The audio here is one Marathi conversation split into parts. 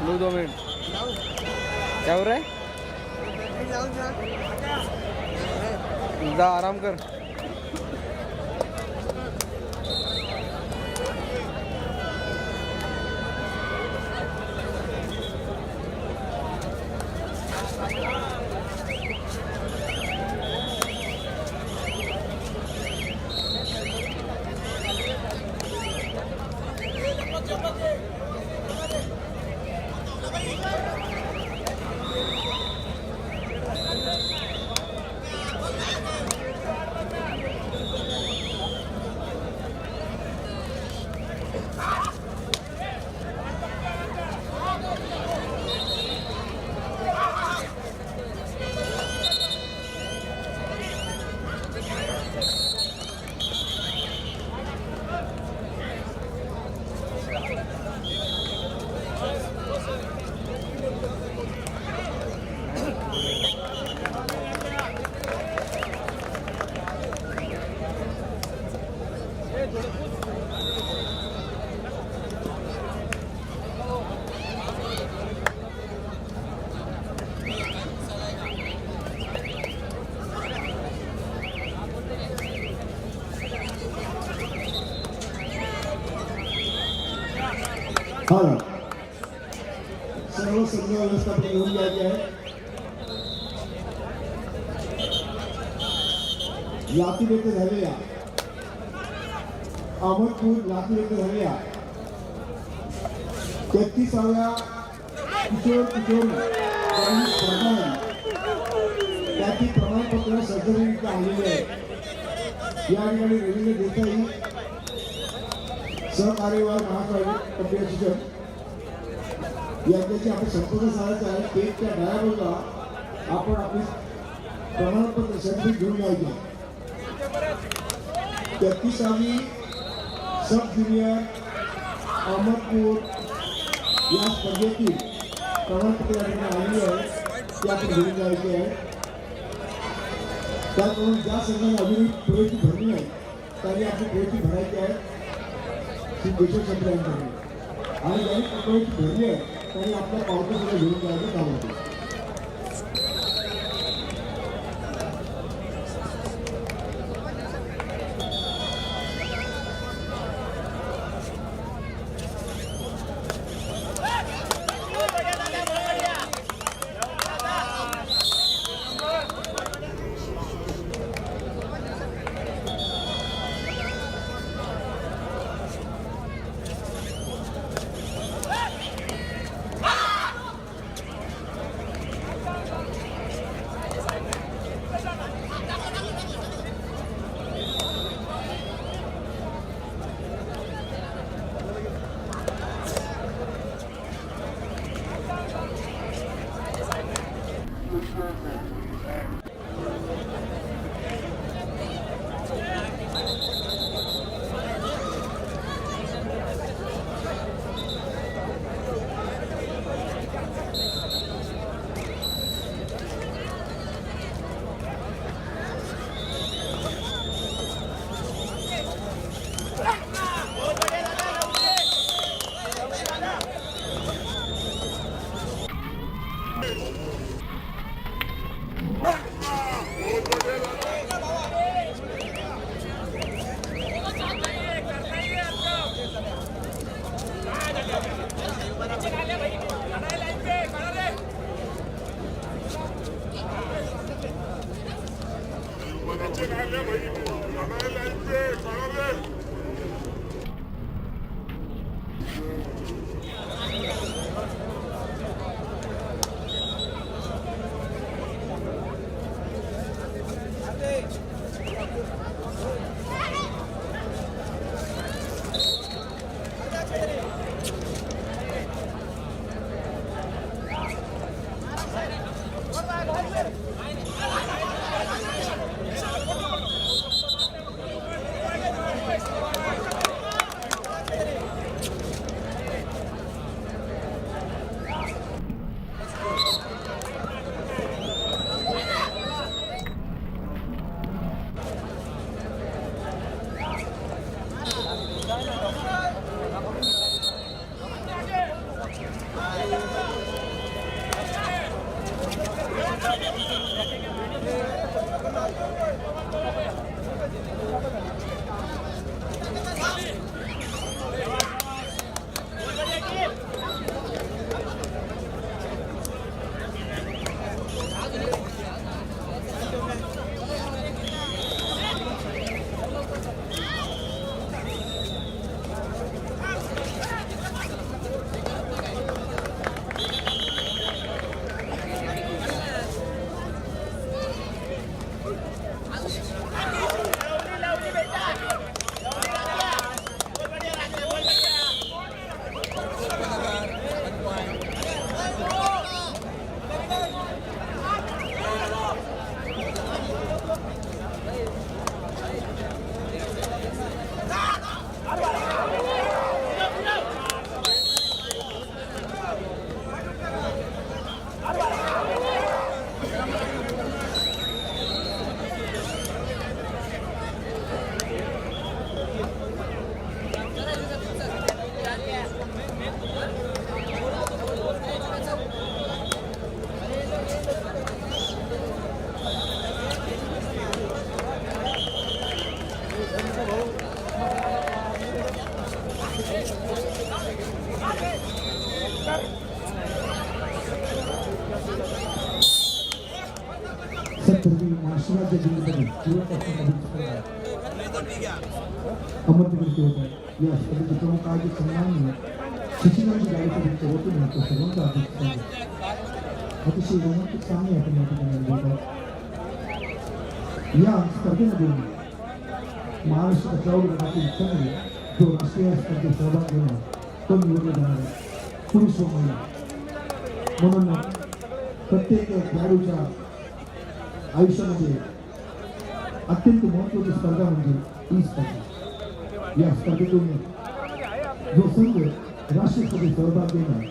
लो 2 मिनिट क्या हो रहा है जा आराम कर सर्व संघ व्यवस्थापन घेऊन घ्यायचे आहे. लातूर येथे झालेल्या अहमदपूर लातूर येथे झालेल्या 33व्या किशोर स्पर्धा त्याची प्रमाणपत्र सर्जरीला आलेली आहे. या ठिकाणी रवींद्र देसाई सहकार्यवाह महाराष्ट्र असोसिएशन यांच्याशी आपण संपर्क साधायचा आहे. स्टेजच्या डाव्या बाजूला आपण आपली प्रमाणपत्र सर्टिफिकेट घेऊन यायचे. 33वी सब ज्युनियर अहमदपूर या स्पर्धेतील प्रमाणपत्र आलेली आहे ते आपण घेऊन जायचे आहे. त्याकडून ज्या संघाने अजूनही प्रवेशी भरली नाही त्यांनी आपली प्रवेशी भरायची आहे ती देशोत्सव संपल्यानंतर. आणि ज्यांनी प्रवेशी भरली आहे त्यांनी आपल्या पावतीसुद्धा घेऊन जायचं काम होते. सत्तरवी महाराष्ट्राच्या जिल्ह्यामध्ये अमरतीवरती होत आहे. या स्पर्धेचे प्रमुख आयोजक सन्माननीय शिक्षणाची गाडीच्या वतीने तो सर्वांचा अभिप्राय आहे. अतिशय रोमांचिक सामने आपण या ठिकाणी बघत आहोत. या स्पर्धेमध्ये महाराष्ट्र क्राऊड गटातील संघ जो राष्ट्रीय स्पर्धेत सहभाग घेणार तो निवडला जाणार आहे, पुरुष व महिला. म्हणून प्रत्येक खेळाडूच्या आयुष्यामध्ये अत्यंत महत्त्वाची स्पर्धा म्हणजे ही स्पर्धा. या स्पर्धेतून जो संघ राष्ट्रीय स्पर्धेत सहभाग घेणार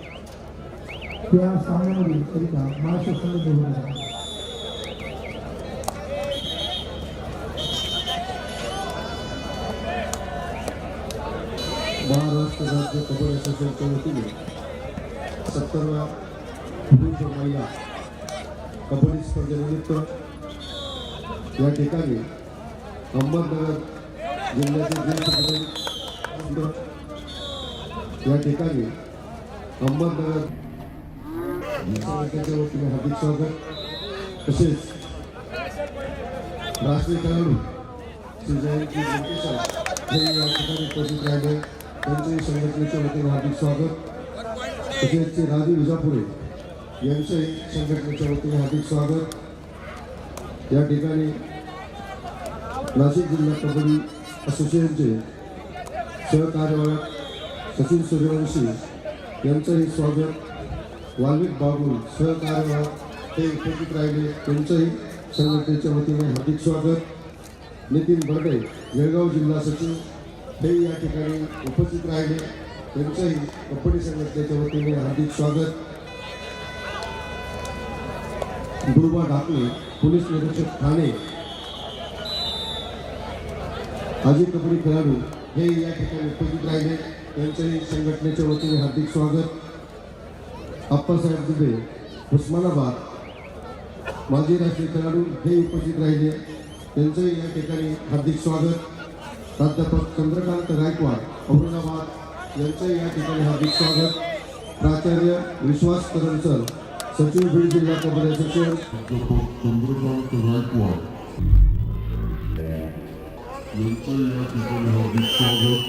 त्या सामन्यामध्ये करिता महाराष्ट्र संघ निवडला जाणार. महाराष्ट्र राज्य कबड्डी असोसिएशनच्या वतीने 70व्या पुरुष व महिला कबड्डी स्पर्धेनिमित्त या ठिकाणी अहमदनगर जिल्ह्याचे जिल्हा या ठिकाणी अहमदनगर संघटनेच्या वतीने हार्दिक स्वागत. तसेच राष्ट्रीय खेळाडू श्री जयंती जोगेश्वर हे या ठिकाणी उपस्थित राहिले, त्यांच्याही संघटनेच्या वतीने हार्दिक स्वागत. तसेच राजू विजापुरे यांच्याही संघटनेच्या वतीने हार्दिक स्वागत. या ठिकाणी नाशिक जिल्हा कबड्डी असोसिएशनचे सहकार्यवाहक सचिन सूर्यवंशी यांचंही स्वागत. वाल्मिक बाबू सहकार्यवाहक ते उपस्थित राहिले, त्यांचंही संघटनेच्या वतीने हार्दिक स्वागत. नितीन बर्डे जळगाव जिल्हा सचिव हे या ठिकाणी उपस्थित राहिले, त्यांचंही कबड्डी संघटनेच्या वतीने हार्दिक स्वागत. दुर्बा ढाकणे पोलीस निरीक्षक ठाणे माजी कबड्डी खेळाडू हे या ठिकाणी उपस्थित राहिले, त्यांचंही संघटनेच्या वतीने हार्दिक स्वागत. अप्पासाहेब दुबे उस्मानाबाद माजी राष्ट्रीय खेळाडू हे उपस्थित राहिले, त्यांचंही या ठिकाणी हार्दिक स्वागत. प्राध्यापक चंद्रकांत गायकवाड औरंगाबाद यांचंही या ठिकाणी हार्दिक स्वागत. प्राचार्य विश्वास करन सर सचिव बीड जिल्हा कबड्डी असोसिएशन चंद्रकांत गायकवाड यांचं या ठिकाणी हार्दिक स्वागत.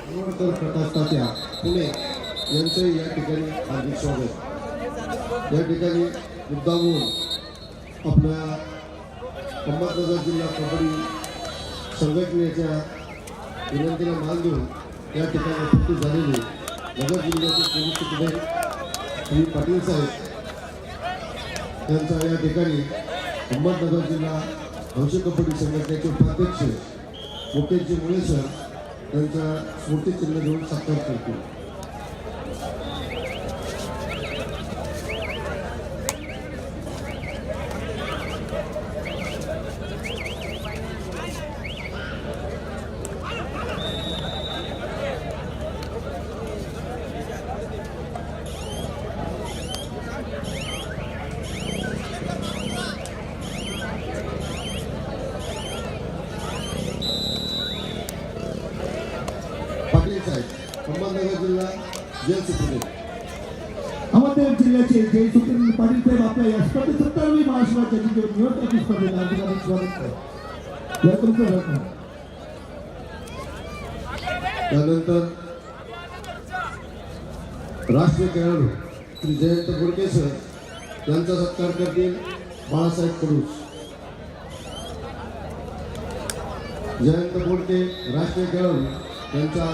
अनवरकर प्रकाश तात्या पुणे यांचंही या ठिकाणी हार्दिक स्वागत. या ठिकाणी मुद्दामून आपल्या अहमदनगर जिल्हा कबड्डी संघटनेच्या विनंतीला मान देऊन या ठिकाणी उपस्थित झालेले नगर जिल्ह्याचे पोलीस सुपरिटेंडेंट श्री पाटील साहेब यांचा या ठिकाणी अहमदनगर जिल्हा हौशी कबड्डी संघटनेचे उपाध्यक्ष मुकेशजी मुळे सर त्यांचा स्मृतिचिन्ह देऊन सत्कार करतील. पाटील साहेब अहमदनगर जिल्हा जेल सुप्रीम अहमदनगर जिल्ह्याचे जे सुप्रीम पाटील साहेब आपल्या या स्पर्धेत 70वी महाराष्ट्र राज्यातील निवडणुकीच्या स्पर्धेत हार्दिक स्वागत करतात. या तुमचं रत्न. त्यानंतर राष्ट्रीय खेळाडू श्री जयंत बोडके सर यांचा सत्कार करतील बाळासाहेब कडूस. जयंत बोडके राष्ट्रीय खेळाडू यांचा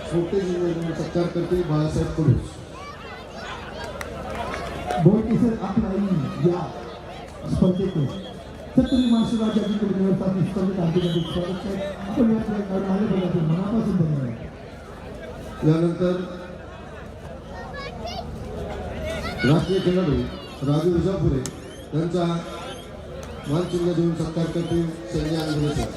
स्मृतिचिन्ह देऊन सत्कार करतील बाळासाहेब कडूस. बोलके सर आपल्या या स्पर्धेत 70वी महाराष्ट्र राज्यातील निवडणुकीच्या स्पर्धेत हार्दिक स्वागत आहे. आपण या ठिकाणी आल्याबद्दल मनापासून धन्यवाद. यानंतर राष्ट्रीय खेळाडू राजू विजापुरे यांचा मानचिन्ह देऊन सत्कार करतील संजय आंगोले सर.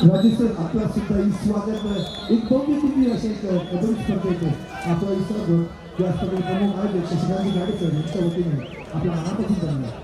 राजेश सर आपला सुद्धा स्वागत. एक भव्य तुम्ही असेल कबड्डी स्पर्धेत आपला स्वागत. व्यासपीठाचे प्रमुख आयोजक शशिकांत गाडेकर यांच्या वतीने आपल्या मनापासून धन्यवाद.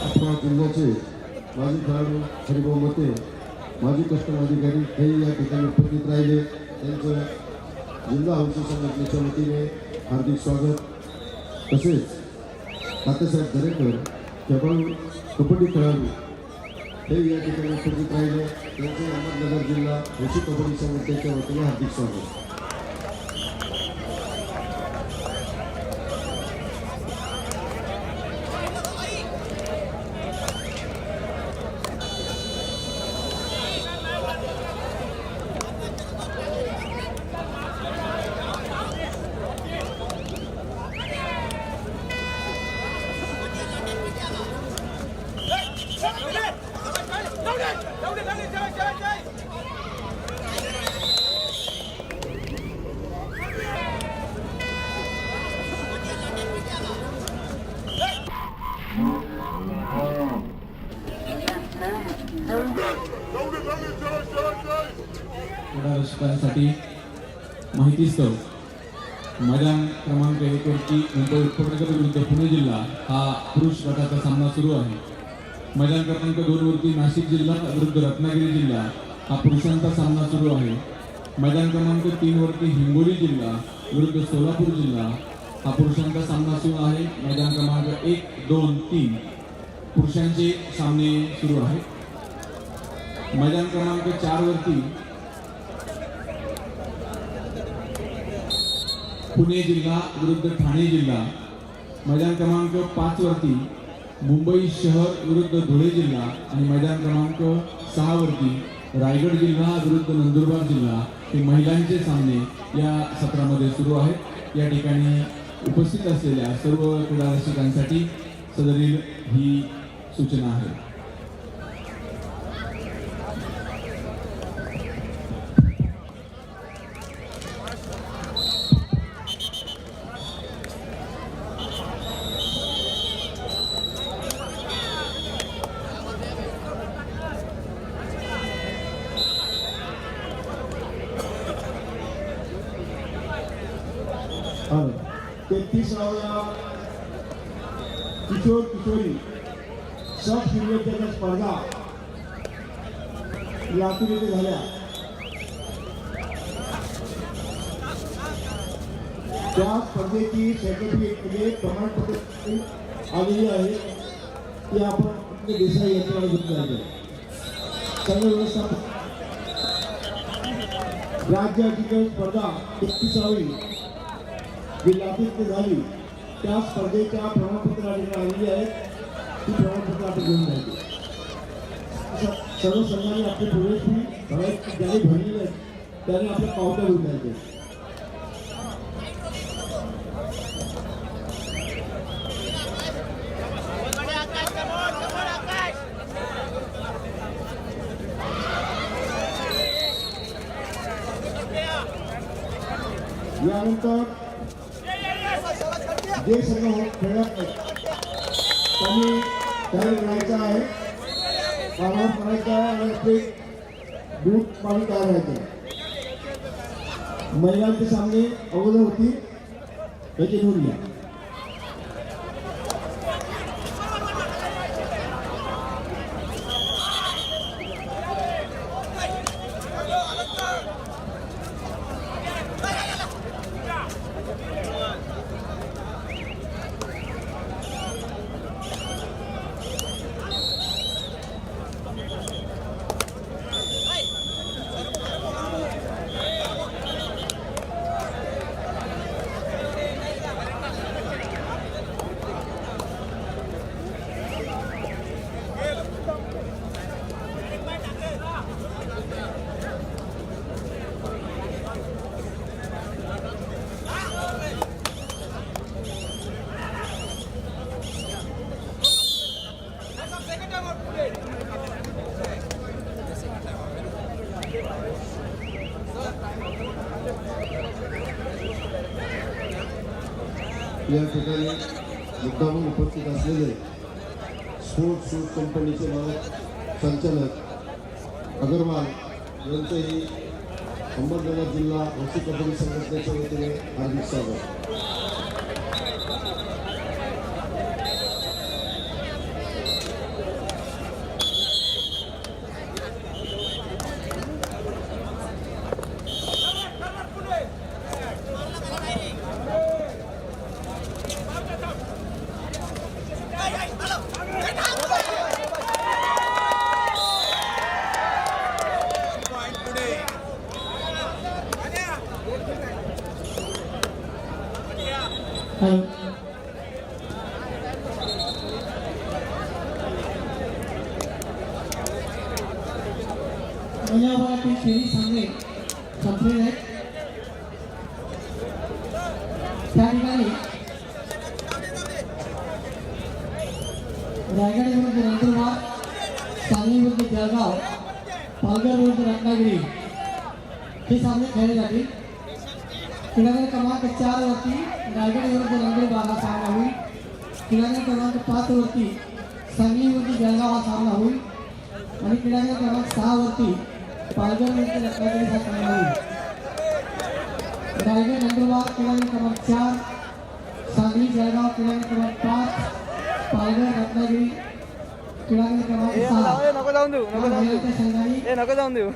आपल्या जिल्ह्याचे माजी खेळाडू हरिभाऊ मते, माजी कस्टम अधिकारी हेही या ठिकाणी उपस्थित राहिले. त्यांचं जिल्हा हौशी संघटनेच्या वतीने हार्दिक स्वागत. तसेच तात्यासाहेब दरेकर खेळाडू कबड्डी खेळाडू हेही या ठिकाणी उपस्थित राहिले. त्यांचे अहमदनगर जिल्हा हौशी कबड्डी संघटनेच्या वतीने हार्दिक स्वागत. थोड्या रसिकांसाठी माहितीस्तव मैदान क्रमांक 1 वरती मुंबई उपनगर विरुद्ध पुणे जिल्हा हा पुरुष गटाचा सामना सुरू आहे. मैदान क्रमांक 2 वरती नाशिक जिल्हा विरुद्ध रत्नागिरी जिल्हा हा पुरुषांचा सामना सुरू आहे. मैदान क्रमांक 3 वरती हिंगोली जिल्हा विरुद्ध सोलापूर जिल्हा हा पुरुषांचा सामना सुरू आहे. मैदान क्रमांक 1, 2, 3 पुरुषांचे सामने सुरू आहेत. मैदान क्रमांक 4 वरती पुणे जिल्हा विरुद्ध ठाणे जिल्हा. मैदान क्रमांक 5 वरती मुंबई शहर विरुद्ध धुळे जिल्हा आणि मैदान क्रमांक 6 वरती रायगड जिल्हा विरुद्ध नंदुरबार जिल्हा हे महिलांचे सामने या सत्रामध्ये सुरू आहेत. या ठिकाणी उपस्थित असलेल्या सर्व क्रीडा रसिकांसाठी सदरील ही सूचना आहे. आणि 33व्या किशोर किशोरी सब सिनियर स्पर्धा लातूर येथे झाल्या. त्या स्पर्धेची सर्टिफिकेट म्हणजे प्रमाणपत्र आलेली आहे ती आपण आपल्या देसाई यांच्याकडे घेतली आहे. सर्व व्यवस्थापन राज्य अधिकारी स्पर्धा 33वी जी लातूर येथे झाली त्या स्पर्धेच्या प्रमाणपत्र आलेली आहेत. ती प्रमाणपत्र आपण घेऊन जायची. सर्व संघाने आपली प्रवेश फी ज्याने भरलेले आहेत त्याने आपल्या पावत्या घेऊन जायचे. यानंतर जे संघ खेळत आहेत त्यांनी तयारी करायचं आहे. कामावर करायचं आहे आणि आपले दूध पाणी तयार राहायचं आहे. महिलांचे सामने अगोदर होतील याची नोंद घ्या. या ठिकाणी मुद्दामून उपस्थित असलेले स्पोर्ट्स शूज कंपनीचे मालक संचालक अगरवाल यांचंही अहमदनगर जिल्हा हौशी कबड्डी संघटनेच्या वतीने हार्दिक स्वागत. महिलावर्गातील खेळी सामने संपलेले आहेत. त्या ठिकाणी रायगड विरुद्ध नंदुरबार, सांगली विरुद्ध जळगाव, पालघर विरुद्ध रत्नागिरी हे सामने खेळले जातील. क्रीडांगण क्रमांक 4 वरती रायगड विरुद्ध नंदुरबार हा सामना होईल. क्रीडांगण क्रमांक 5 वरती सांगली विरुद्ध जळगाव हा सामना होईल आणि क्रीडांगण क्रमांक 6 वरती पालघर विरुद्ध रत्नागिरी हा सामना होईल. रायगड नंदुरबार क्रीडांगण क्रमांक 4, सांगली जळगाव क्रीडांगण क्रमांक 5, पालघर रत्नागिरी क्रीडांगण क्रमांक 6 नको जाऊन देऊ, नको जाऊन देऊ, संघाने नको जाऊन देऊ.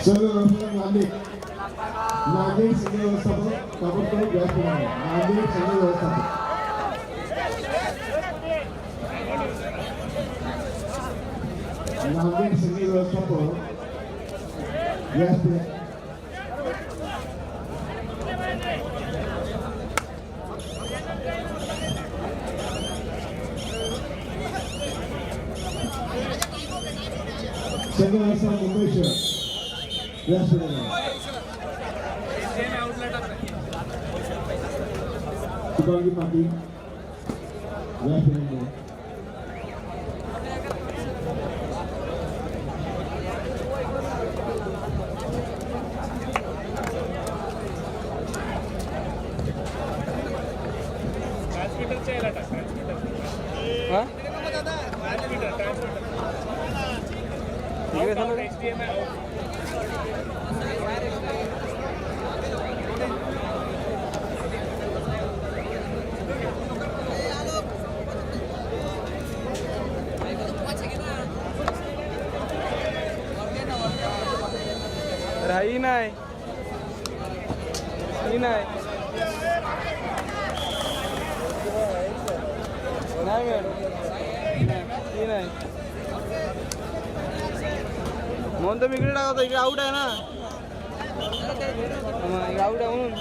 सर्व व्यवस्थापक नागरिक संघ व्यवस्थापक ताबडतोब व्यासपीठ आहे. नागरिक संघ व्यवस्थापक नागरिक संघ व्यवस्थापक व्यासपीठ संघ व्यवस्थापक मुंबई शहर शुभांगी पाटील व्यासपीठ ही नाही, ही नाही, नाही मॅडम, ही नाही म्हणून तर मी इकडे टाकतो. इकडे आऊट आहे ना, इकडे आऊट आहे म्हणून.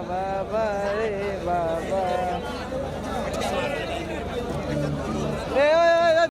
बाबा रे बाबा ए ओय ओय ओय.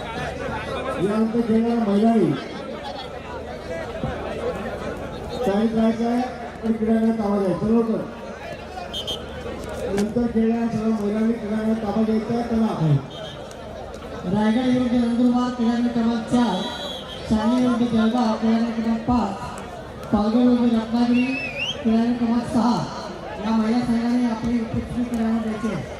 यानंतर खेळणाऱ्या महिलांनी साईड राहायचं आहे आणि क्रीडांगणात ताबा द्यायचा लवकर. नंतर खेळणाऱ्या सर्व महिलांनी क्रीडांगणात ताबा द्यायचा आहे त्याला. रायगड विरुद्ध नंदुरबार क्रीडांगण क्रमांक 4, सांगली विरुद्ध जळगाव क्रीडांगण क्रमांक 5, पालघर विरुद्ध रत्नागिरी क्रीडांगण क्रमांक 6 या महिला संघाने आपली उपस्थिती क्रीडांगणात द्यायची आहे.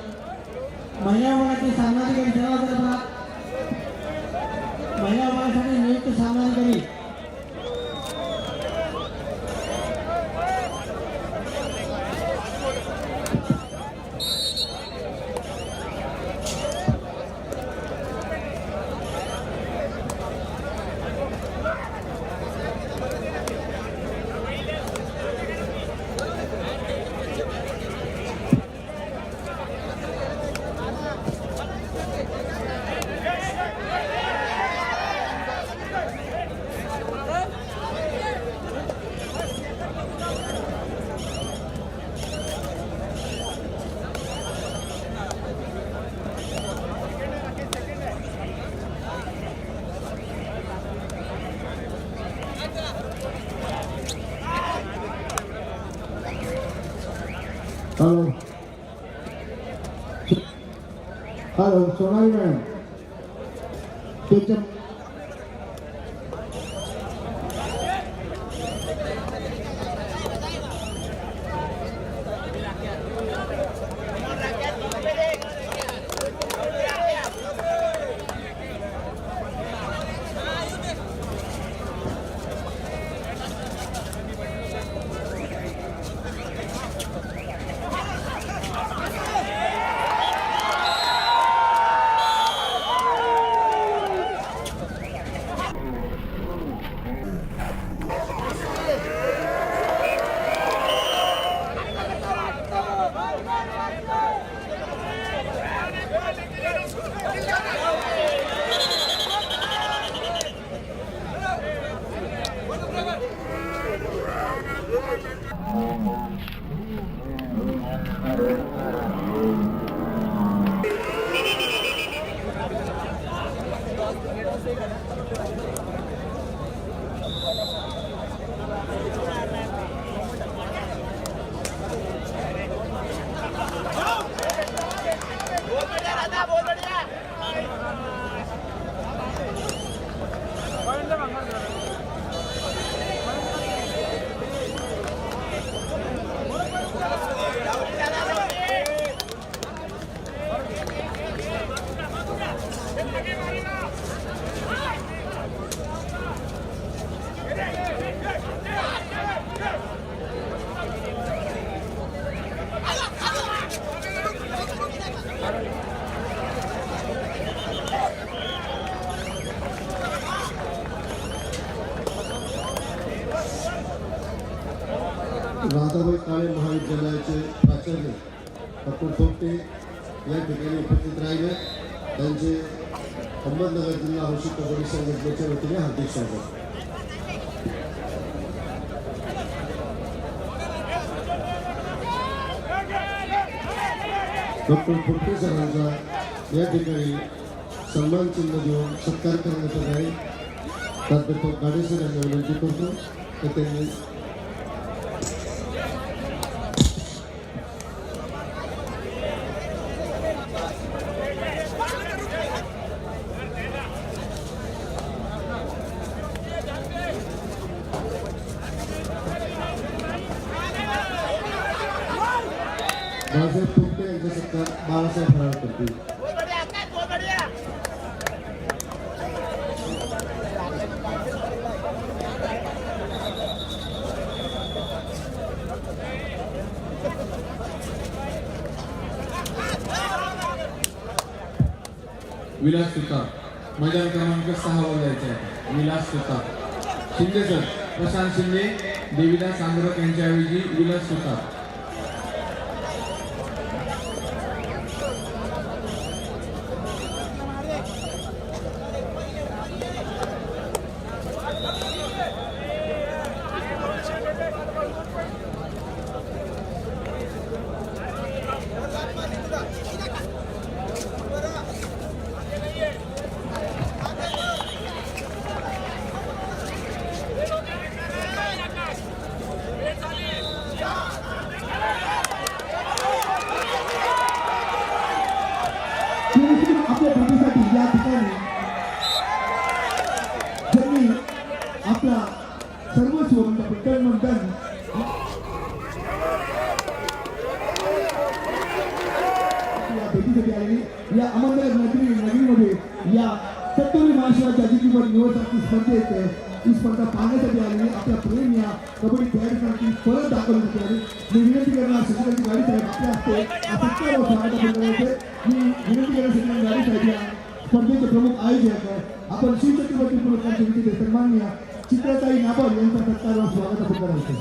महिला विभागाचे सामनाधिकारी सर्वांकडे बघा. महिला विभागासाठी नियुक्त सामनाधिकारी हॅलो हॅलो सोनाली मॅडम तुमच्या राधाबाई काळे महाविद्यालयाचे प्राचार्य डॉक्टर थोपटे या ठिकाणी उपस्थित राहिले. त्यांचे अहमदनगर जिल्हा हौशी कबड्डी संघटनेच्या वतीने हार्दिक स्वागत. डॉक्टर थोपटे सरांचा या ठिकाणी सन्मान चिन्ह देऊन सत्कार करण्यात येत आहे. प्राध्यापक गाडेसर यांना विनंती करतो तर त्यांनी बाळासाहेब थोपटे यांचा सत्कार बाळासाहेब फराळ करतील. विलास सुतार मैदान क्रमांक 6 वर जायचे आहे. विलास सुतार. शिंदे सर, प्रशांत शिंदे, देवीदास आंग्रक यांच्याऐवजी विलास सुतार. आपल्या भेटीसाठी या ठिकाणी ज्यांनी आपला सर्वस्व विठ्ठल मंडळ या भेटीसाठी आलेली या अहमदनगर नगरीमध्ये या सत्तरी महाराष्ट्राच्या जिल्ह्यावर निवडणुकी स्पर्धेत ही स्पर्धा पाहण्यासाठी आलेली आपल्या प्रेम या कबड्डी खेळाडूंसाठी परत दाखवण्यासाठी आली. मी विनंती करणार सचिवांची गाडी साहेब आपल्या हस्ते स्वागत करायचे. मी विनंती करणार सचिवांची गाडी साहेब या स्पर्धेचे प्रमुख आयोजक आपण शिवछत्रपती पुरस्कार समितीचे सन्माननीय चित्रताई नाबर यांचा सत्कार स्वागत आपण करायचे.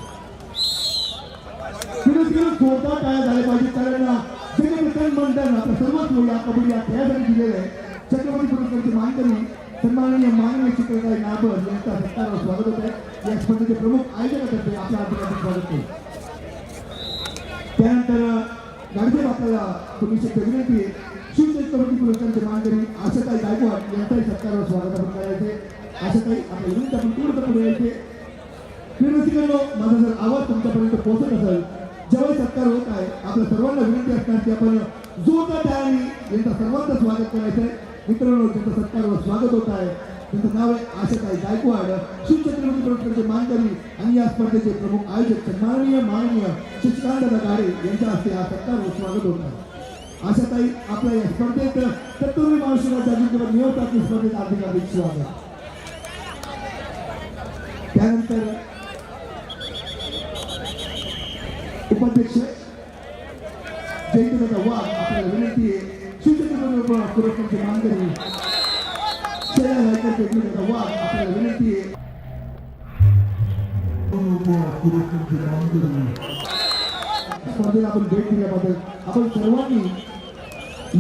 विनंती करून जोरदार टाळ्या झाल्या पाहिजे कारण जगविठ्ठल मंडळ आपलं सर्वच या कबड्डी या खेळासाठी दिलेलं आहे. छत्रपती पुरस्कारचे मानकरी सन्माननीय माननीय चित्रताई नाबर यांचा सत्कार स्वागत होत आहे. या स्पर्धेचे प्रमुख आयोजकांतर्फे आपल्या हार्दिक स्वागत आहे. त्यानंतर गाडगे आपल्याला तुम्ही विनंती आहे शिवछत्रपती पुरस्कारचे मानकरी आशाताई गायकवाड यांचाही सत्कार स्वागत आपण करायचे. आशाताई आपल्या विनंती आपण पूर्ण पुढे यायचे. विनंती करणं माझा जर आवाज तुमच्यापर्यंत पोहोचत असेल ज्यावेळी सत्कार होत आहे आपल्या सर्वांना विनंती असणार की आपण जोरदार टाळ्यांनी यांचा सर्वांचं स्वागत करायचं आहे. मित्रांनो त्यांचं सत्कारवर स्वागत होत आहे. त्यांचं नाव आहे आशाताई गायकवाड शिवछत्रपती पुरस्कारचे मानकरी आणि या स्पर्धेचे प्रमुख आयोजक माननीय शशिकांत गाडे यांच्या हस्ते हा सत्कारवर स्वागत होत आहे. आशाताई आपल्या या स्पर्धेत सत्तरी महाराष्ट्राच्या जिल्ह्यावर निवडणुकी स्पर्धेत हार्दिक स्वागत. त्यानंतर उपाध्यक्ष जयंतदादा वाघ आपल्याला विनंती आहे शिवछत्रपती पुरस्कारचे मानकरी शैला गायकर जयंतदादा वाघ आपल्याला विनंती आहे स्पर्धेला आपण भेट दिल्याबद्दल आपण सर्वांनी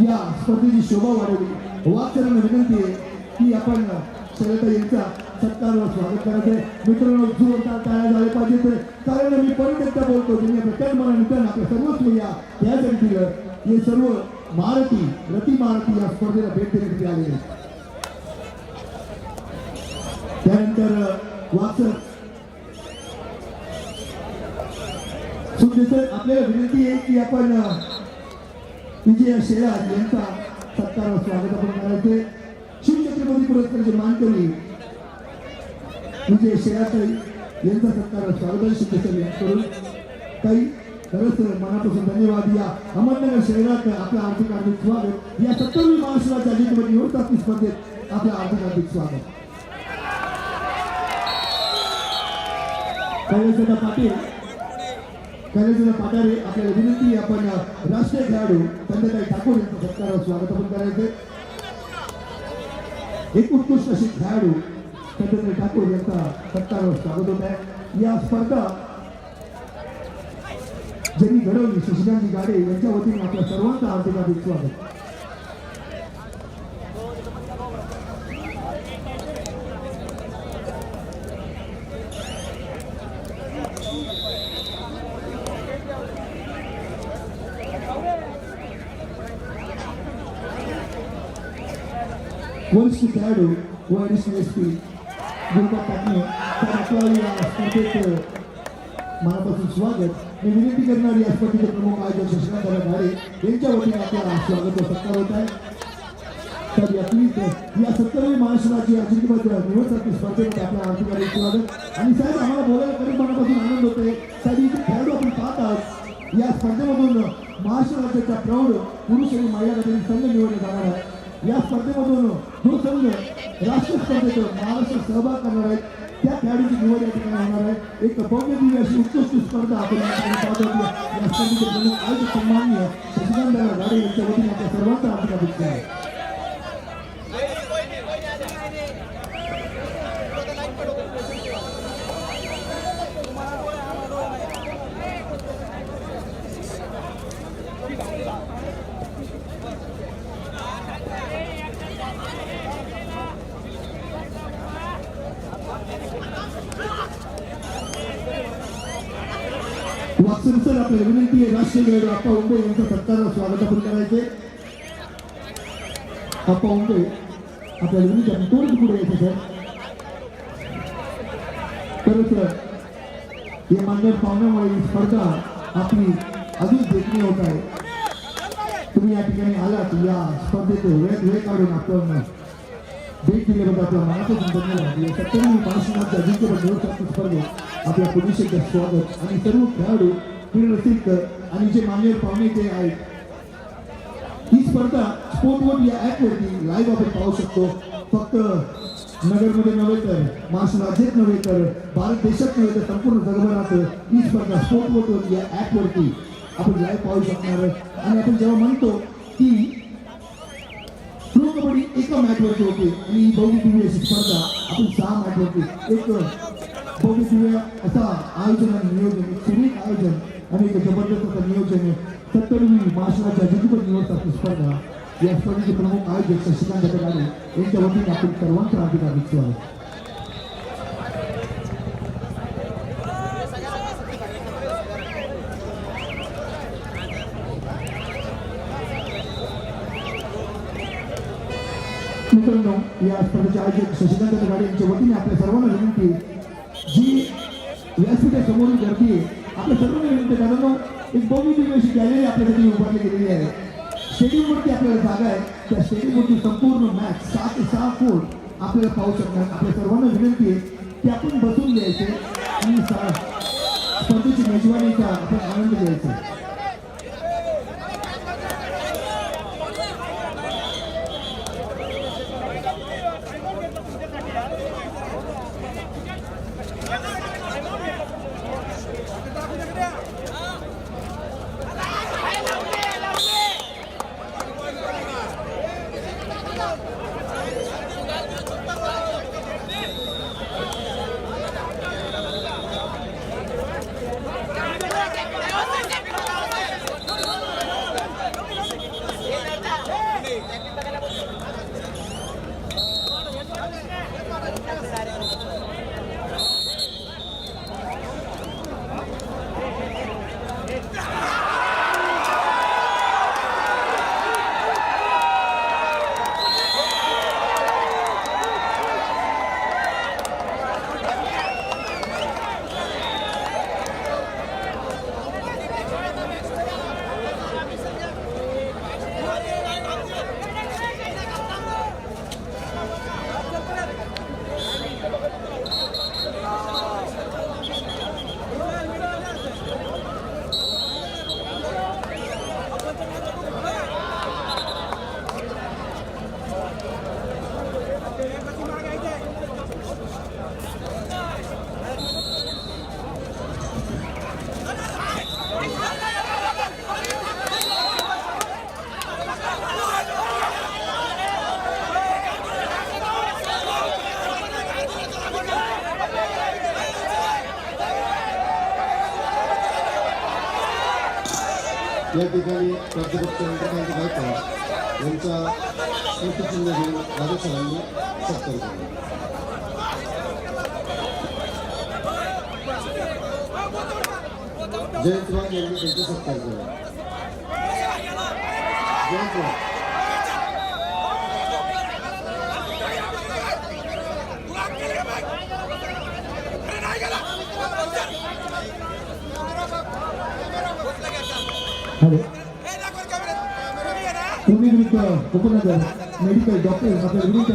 या स्पर्धेची शोभा वाढवली. वाघ सरांना विनंती आहे की आपण शैलता यांचा सत्कारवर स्वागत करायचं आहे. मित्रांनो जोरदार टाळ्या झाले पाहिजेत कारण मी परत एकदा बोलतो ज्यांनी आपल्या तन मना निधन आपल्या सर्वस्व यासाठी दिलं हे सर्व महारथी रती महारथी या स्पर्धेला भेट देण्यासाठी आलेले. त्यानंतर वाचक सुखदेव आपल्याला विनंती आहे की आपण विजय शेलार यांचा सत्कारवर स्वागत आपण करायचे. शिवछत्रपती पुरस्कारचे मानकरी विजय शेलार यांचा सत्कार स्वागत शिक्षक यांच्याकडून काही खरंच मनापासून धन्यवाद. या अहमदनगर शहरात आपलं हार्दिक स्वागत. या 70वी महाराष्ट्राच्या जिल्ह्यामध्ये निवडणुकी स्पर्धेत आपलं हार्दिक स्वागत. कैलासदादा पाटारे आपल्याला विनंती आपण राष्ट्रीय खेळाडू संध्याताई ठाकूर यांचं सत्कारावर स्वागत आपण करायचे. एक उत्कृष्ट अशी खेळाडू संध्याताई ठाकूर यांचा सत्कारावर स्वागत होत आहे. या स्पर्धा ज्यांनी घडवली शशिकांत गाडे यांच्या वतीने आपल्या सर्वांचं हार्दिक स्वागत. वरिष्ठ खेळाडू व एसपी गुरुबा पाटणे तर आपल्या या स्पर्धेत मनापासून स्वागत. मी विनंती करणार या स्पर्धेचे प्रमुख आयोजक शशिकांत गाडे यांच्या वतीने आपल्याला स्वागत व सत्कार होत आहे. तर या 70वी महाराष्ट्र राज्य अजिंक्यपद निवड स्पर्धेमध्ये आपल्या हार्दिक स्वागत. आणि साहेब आम्हाला बोलायला खरंच मनापासून आनंद होतोय. साहेब इथे खेळाडू आपण पाहत आहोत. या स्पर्धेमधून महाराष्ट्र राज्याचा प्रौढ पुरुष आणि महिला गटातील संघ निवडले जाणार आहे. या स्पर्धेमधून जो संघ राष्ट्रीय स्पर्धेत महाराष्ट्रात सहभाग करणार आहेत त्या खेळाडूंची निवड या ठिकाणी होणार आहे. एक भव्य दिव्य अशी उत्कृष्ट स्पर्धा आपण या स्पर्धेचे प्रमुख आयोजक सन्माननीय शशिकांत गाडे यांच्या वतीने आपल्या सर्वांचा हार्दिक अभिनंदन आहे. वाटसन सर आपल्याला विनंती आहे राष्ट्रीय खेळाडू आप्पा उंबे यांचं सत्कार स्वागत आपण करायचे. आप्पा उंबे आपल्याला विनंती आपण थोडंच पुढे यायचं सर. तर सर हे मान्य पाहुण्यामुळे ही स्पर्धा आपली अजून देखणी होत आहे. तुम्ही या ठिकाणी आलात या स्पर्धेत वेळ काढून आपण भेट दिल्याबद्दल आपल्या मनापासून धन्यवाद. या 70वी महाराष्ट्र अजिंक्यपद निवड स्पर्धेत आपल्या पुरुष स्वागत. आणि सर्व खेळाडू क्रीडरसिक आणि जे मान्यवर पाहुणे ते आहेत. ही स्पर्धा स्पोर्टवर या ॲपवरती लाईव्ह आपण पाहू शकतो. फक्त नगरमध्ये नव्हे तर महाराष्ट्र राज्यात नव्हे तर भारत देशात नव्हे तर संपूर्ण जगभरात ही स्पर्धा स्पोर्टवर या ॲपवरती आपण लाईव्ह पाहू शकणार आहे. आणि आपण जेव्हा म्हणतो की प्रो कबड्डी एका मॅचवरती होते आणि ही भव्य दिव्य अशी स्पर्धा आपण 6 मॅचवरती एक भव्य दिव्य असा आयोजन आणि नियोजन एक सुरेख आयोजन आणि एक जबरदस्त असं नियोजन आहे. 70वी महाराष्ट्राच्या अजिंक्यपद निवड स्पर्धा या स्पर्धेचे प्रमुख आयोजक शशिकांत गाडे यांच्या वतीने आपण सर्वांचं हार्दिक स्वागत. मित्रांनो या स्पर्धेचे आयोजक शशिकांत गाडे यांच्या वतीने आपल्या सर्वांना विनंती जी व्यासपीठासमोरील गर्दी आहे आपल्या सर्वांना विनंती कारण एक भव्य दिव्य अशी गॅलरी आपल्यासाठी उभारली गेलेली आहे. स्टेडियमवरती आपल्याला जागा आहे. त्या स्टेडियमवरती संपूर्ण मॅच 6 ते 6 फूट आपल्याला पाहू शकणार. आपल्या सर्वांना विनंती आहे की आपण बसून घ्यायचे आणि स्पर्धेची मेजवानीचा आपण आनंद घ्यायचा. या ठिकाणी प्राध्यापक चंद्रकांत गायकवाड यांचा स्मृतिचिन्ह घेऊन राजसरांनी सत्कार केला. जयंत वाघ यांनी त्यांचा सत्कार केला. जयंत वाघ हॅलो तुम्ही विरुद्ध उपनगर मेडिकल डॉक्टर आपल्या विरुद्ध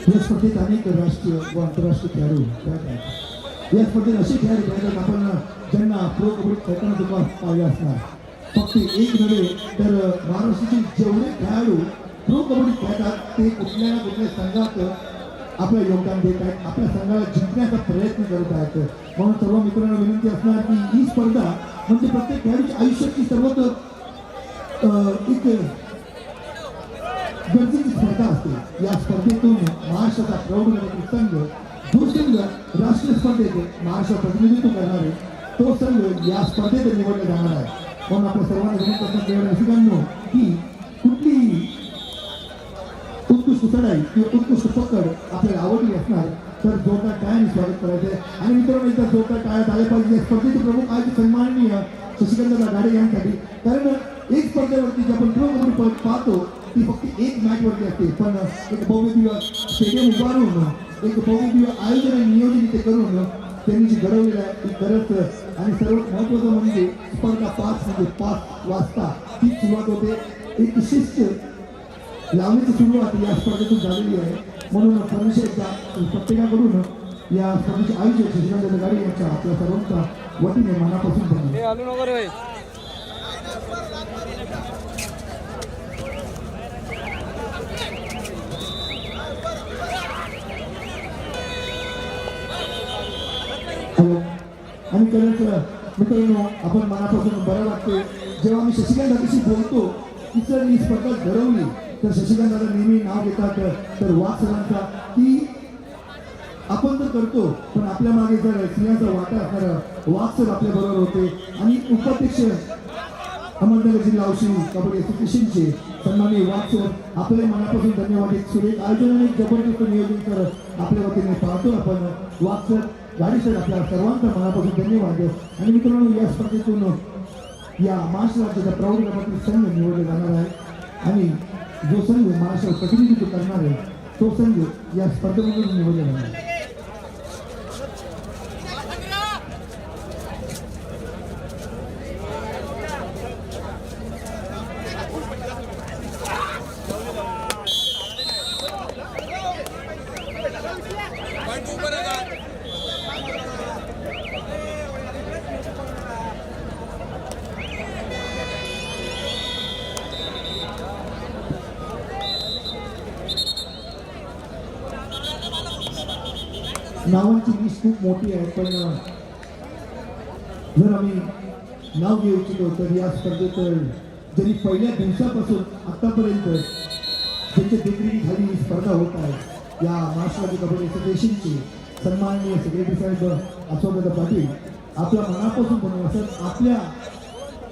या स्पर्धेत अनेक राष्ट्रीय व आंतरराष्ट्रीय खेळाडू खेळत आहेत. या स्पर्धेत असे खेळाडू खेळतात आपण ज्यांना प्रो कबड्डी खेळताना तुम्हाला पाहिले असणार. फक्त एक नव्हे तर महाराष्ट्रातील जेवढे खेळाडू प्रो कबड्डी खेळतात ते कुठल्या ना कुठल्या संघात आपलं योगदान देत आहेत, आपल्या संघाला जिंकण्याचा प्रयत्न करत आहेत. म्हणून सर्व मित्रांना विनंती असणार की ही स्पर्धा म्हणजे प्रत्येक खेळाडूच्या आयुष्याची सर्वात एक गरजेची स्पर्धा असते. या स्पर्धेतून महाराष्ट्राचा प्रौढ संघ जो संघ राष्ट्रीय स्पर्धेत महाराष्ट्र प्रतिनिधित्व करणारे तो संघ या स्पर्धेत निवडला जाणार आहे. म्हणून आपल्या सर्वांना विनंती असणार रसिकांनो की कुठलीही उत्कृष्ट चढाई किंवा उत्कृष्ट पकड आपल्याला आवडली असणार तर जोरदार टाळ्याने स्वागत करायचं आहे. आणि मित्रांनो एकदा जोरदार टाळ्या झाल्या पाहिजे. या स्पर्धेचे प्रमुख आज सन्माननीय शशिकांत गाडे यांसाठी. कारण एक स्पर्धेवरती जे आपण प्रो कबड्डी पाहतो ती फक्त एक मॅच वरती असते, पण एक भव्य दिव्य स्टेडियम उभारून एक भव्य दिव्य आयोजन आणि नियोजन इथे करून त्यांनी जी घडवलेलं आहे ती खरंच. आणि सर्वात महत्त्वाचं म्हणजे स्पर्धा 5 वाजता ती सुरुवात होते. एक शिस्त लावण्याची सुरुवात या स्पर्धेतून झालेली आहे. म्हणून परमेश्वर एकदा प्रत्येकाकडून या स्पर्धेचे आयोजक शशिकांत गाडे यांच्या आपल्या सर्वांच्या वतीने मनापासून धन्यवाद. आणि खरंच मित्रांनो आपण मनापासून बरं वाटते जेव्हा आम्ही शशिकांत दादाशी बोलतो की सर ही स्पर्धा घडवली तर शशिकांत दादा नेहमी नाव घेतात तर वाघ सरांचा की आपण तर करतो पण आपल्या मागे जर सिंहाचा वाटा असणारा वाघ सर आपल्या बरोबर होते. आणि उपाध्यक्ष अहमदनगर जिल्हा औषधी कबड्डी असोसिएशनचे सन्माननीय वाघ सर आपल्या मनापासून धन्यवाद. एक सुरेख आयोजन आणि जबरदस्त नियोजन कर आपल्या वतीने पाहतो आपण. वाघ सर गाडी सर आपल्या सर्वांचा मनापासून धन्यवाद. आणि मित्रांनो या स्पर्धेतून या महाराष्ट्र राज्याचा प्रौढ गटातील संघ निवडले जाणार आहे आणि जो संघ महाराष्ट्र प्रतिनिधित्व करणार आहे तो संघ या स्पर्धेमधून निवडला जाणार आहे. नावांची लिस्ट खूप मोठी आहे पण जर आम्ही नाव घेऊ इच्छितो तर या स्पर्धेत जरी पहिल्या दिवसापासून आतापर्यंत त्यांच्या देखरेखीखाली ही स्पर्धा होत आहे. या महाराष्ट्र राज्य कबड्डी असोसिएशनचे सन्माननीय सेक्रेटरी साहेब अशोकदादा पाटील आपल्या मनापासून बनवतात. आपल्या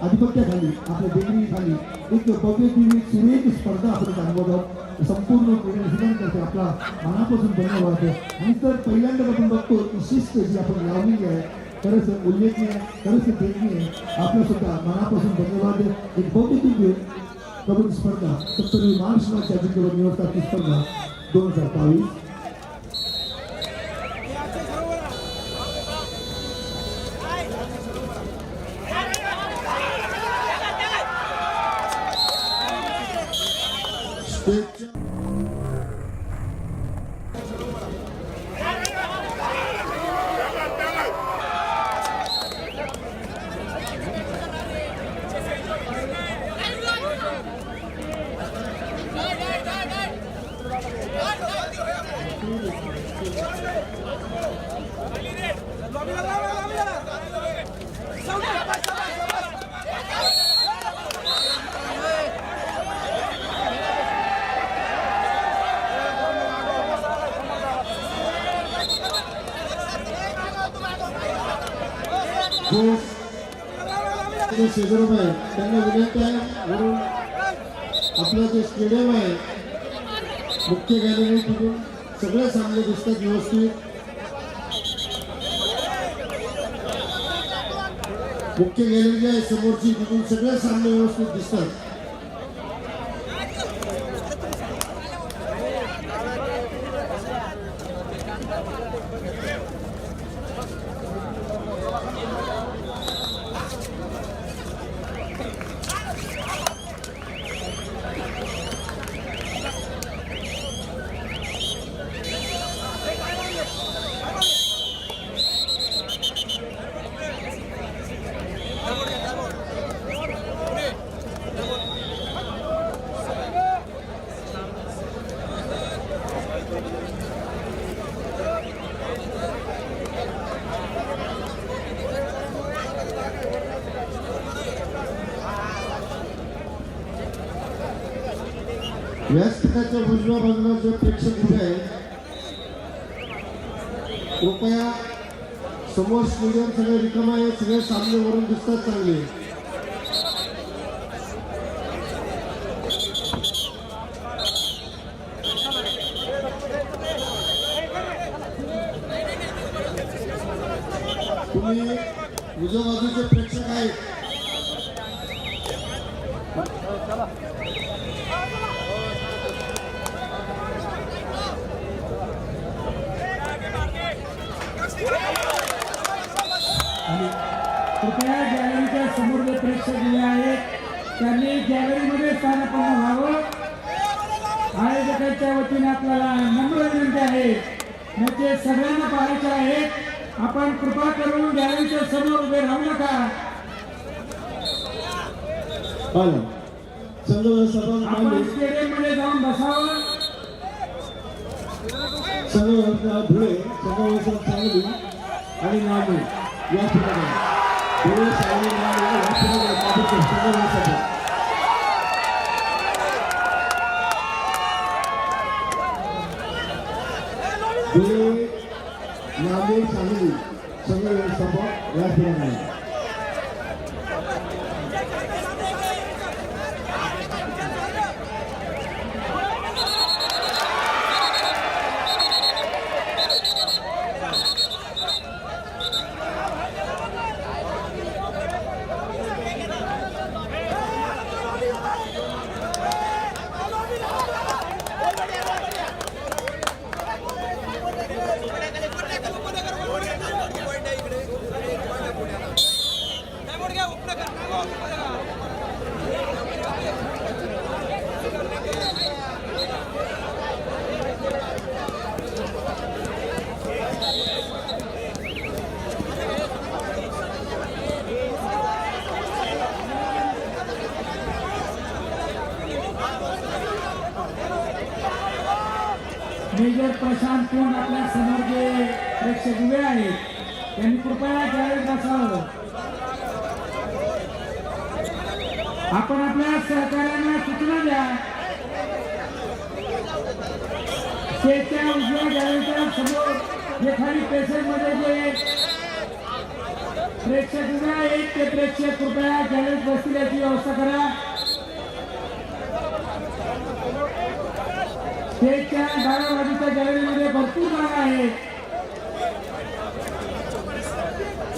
आधिपत्याखाली आपल्या देखरेखीखाली एक भव्य दिव्य सुरेख स्पर्धा आपण अनुभवत आहोत. संपूर्ण क्रीडा आपला मनापासून धन्यवाद. आणि तर पहिल्यांदा आपण बघतो की शिस्त जी आपण लावलेली आहे खरंच उल्लेखनीय खरंच देखणीय आपल्या सुद्धा मनापासून धन्यवाद. एक भव्य दिव्य कबड्डी स्पर्धा 70वी महाराष्ट्र राज्य अजिंक्यपद निवडतात स्पर्धा 2022. स्टेजच्या शेजारोब आहे त्यांना विनंती आहे म्हणून आपलं जे स्टेडियम आहे मुख्य गॅलरी तिथून सगळे सामने दिसतात व्यवस्थित. मुख्य गॅलरी जी आहे समोरची तिथून सगळे सामने व्यवस्थित दिसतात. व्यासपीठाच्या उजव्या बाजूला जे प्रेक्षक उभे आहेत कृपया समोर स्टेडियम सगळे रिकाम आहे. सगळे सामने वरून दिसतात चांगले. तुम्ही उजव्या बाजूचे प्रेक्षक आहेत कृपया गॅलरीच्या समोर जे प्रेक्षक उभे आहेत त्यांनी गॅलरीमध्ये स्थानापन्न व्हावं. आयोजकांच्या वतीने आपल्याला नम्र विनंती आहे. म्हणजे सगळ्यांना पाहायचे आहेत. आपण कृपा करून गॅलरीच्या समोर उभे राहू नका. संघ व्यवस्थापन आपण स्टेडियम मध्ये जाऊन बसावं. संघ व्यवस्थापन धुळे, संघ व्यवस्थापन सांगली आणि नागपूर या ठिकाणी धुळे सांगली नागपूर या ठिकाणी संघ व्यवस्थापन धुळे नागपूर सांगली संघ व्यवस्थापन या ठिकाणी. मेजर प्रशांत कोण आपल्या समोर जे प्रेक्षक उभे आहेत त्यांनी कृपया गॅलरीत बसावं. आपण आपल्या सहकार्यांना सूचना द्या. स्टेजच्या उजव्या गॅलरीच्या समोर जे खाली पेसेंटमध्ये जे प्रेक्षक उभे आहेत ते प्रेक्षक कृपया गॅलरीत बसतील याची व्यवस्था करा. स्टेजच्या डाव्या बाजूच्या गॅलरीमध्ये भरपूर जागा आहेत.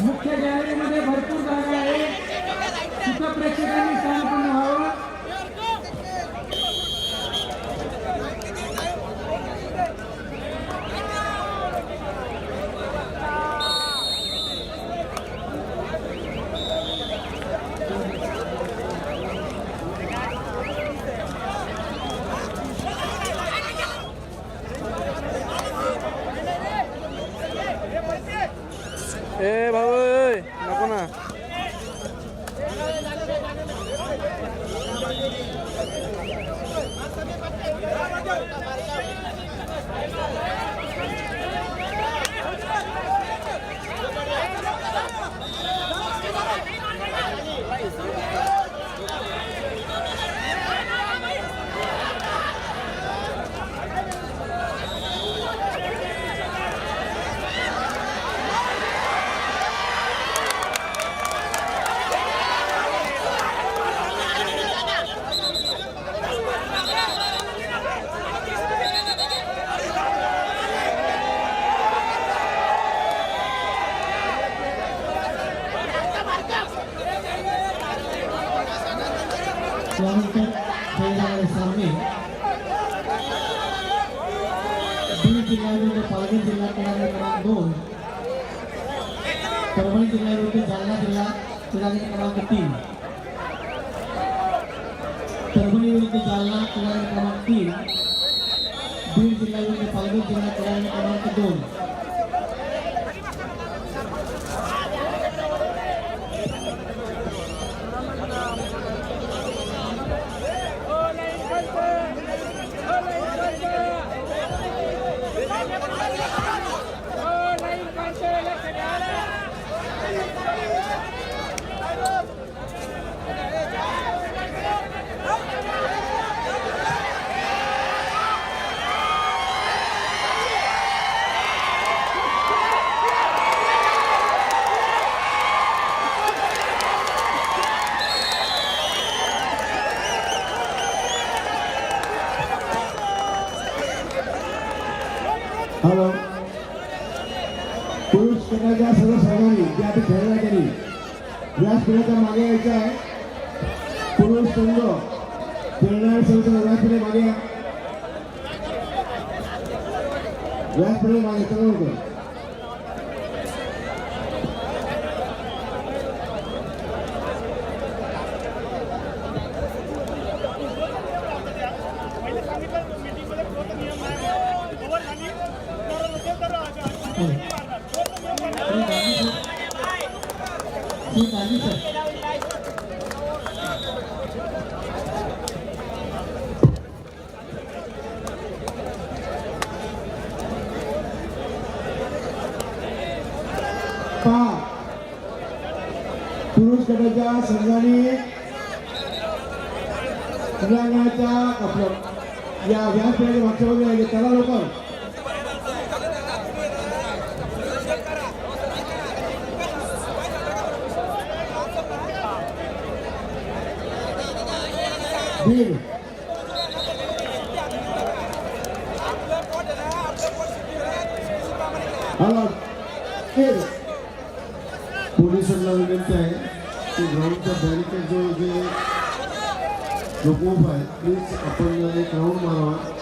मुख्य गॅलरीमध्ये भरपूर जागा आहे. तिथं प्रेक्षकांनी स्थानापन्न व्हावं. नंतर खेळले जाणारे सामने बीड जिल्ह्याविरुद्ध पालघर जिल्हा क्रीडांगण क्रमांक 2, परभणी जिल्ह्याविरुद्ध जालना जिल्हा क्रीडांगण क्रमांक 3, परभणी विरुद्ध जालना क्रीडांगण क्रमांक 3, बीड जिल्ह्याविरुद्ध पालघर जिल्हा क्रीडांगण क्रमांक 2. हॅलो पुरुष गटाच्या सर्व संघांनी जे आता खेळला त्यांनी व्यास पिढ्याच्या मागे यायचं आहे. पुरुष संघ खेळणारे संघ व्यास पिढे मागे या. व्यास पिढे मागे चला लवकर. पुरुष गटाच्या संघाने क्रीडांगणाच्या आपलं या व्यासपीठाच्या मागच्या बाजूला आहे त्याला लवकर. बीड हॅलो पोलिसांना विनंती आहे की ग्राउंडच्या बॅरिकेड जो जे लोक आहे प्लीज आपण एक राऊंड मारावा.